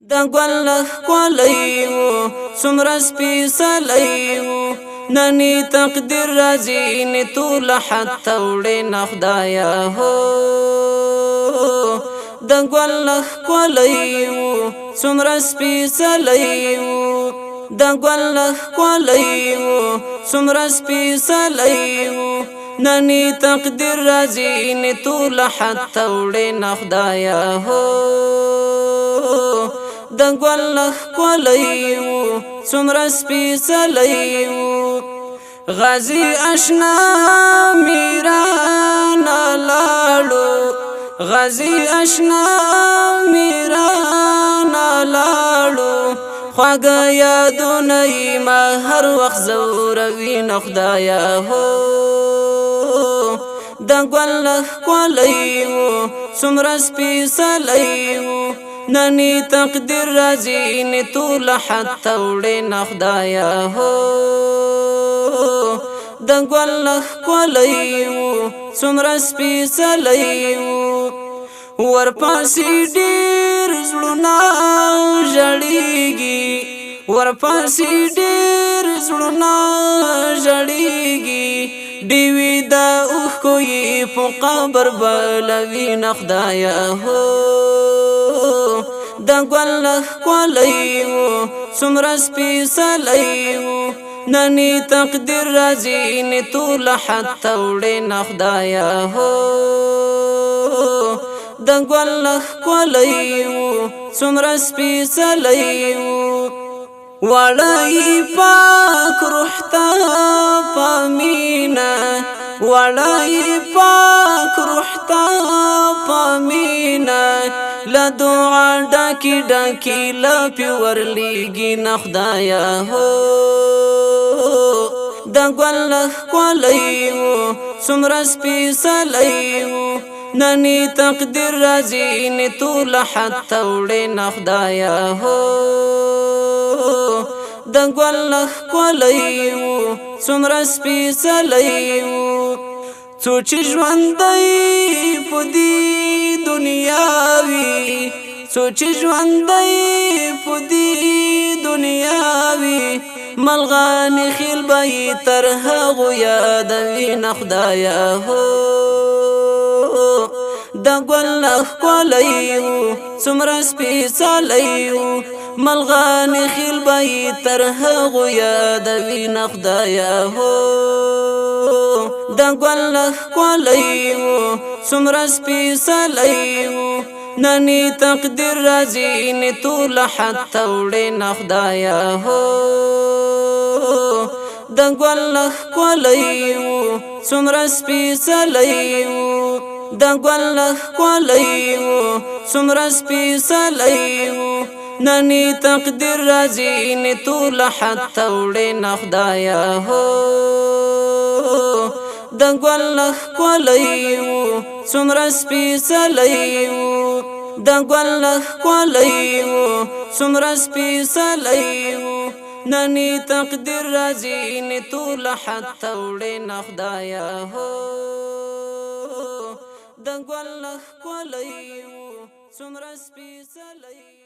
د ګل ښکلیو څومره سپېڅلیو نني تقدیر راځي ټول حتی وړې نه خدایه هو د ګل ښکلیو څومره سپېڅلیو د ګل ښکلیو څومره سپېڅلیو نني تقدیر راځي ټول حتی وړې نه خدایه هو د ګل ښکلیو څومره سپېڅلیو غازی اشنا میران لاړو غازی اشنا میران لاړو خواږه یادونه یې ما هر وخت زوروي نه خدایه هو د ګل ښکلیو څومره سپېڅلیو نني تقدیر راځي ټول حتی وړې نه خدایه هو د ګل ښکلیو څومره سپېڅلیو ورپسې ډېر زړونه ژړېږي ورپسې ډېر زړونه ژړېږي ډېوې د اوښکو یې په قبر بلوي نه خدایه هو د ګل ښکلیو څومره سپېڅلیو نني تقدیر راځي ټول حتی وړې نه خدایه هو د ګل ښکلیو څومره سپېڅلیو وړی پاک روح ته په مینه وړی پاک روح ته په مینه له دعا ډکې ډکې لپې ورلیږي نه خدایه هو د ګل ښکلیو څومره سپېڅلیو نني تقدیر راځي ټول حتی وړې نه خدایه هو د ګل ښکلیو څومره سپېڅلیو څو چې ژوندی په دې دنیا وي څو چې ژوندی په دې دنیا وي ملغانې خیل به یې تر هغو یادوي نه خدایه هو د ګل ښکلیو څومره سپېڅلیو ملغانې خیل به یې تر هغو یادوي نه خدایه هو د ګل ښکلیو څومره سپېڅلیو نني تقدیر راځي ټول حتی وړې نه خدایه هو د ګل ښکلیو څومره سپېڅلیو د ګل ښکلیو څومره سپېڅلیو نني تقدیر راځي ټول حتی وړې نه خدایه هو د ګل ښکلیو څومره سپېڅلیو د ګل ښکلیو څومره سپېڅلیو نني تقدیر راځي ټول حتی وړې نه خدایه هو د ګل ښکلیو څومره سپېڅلیو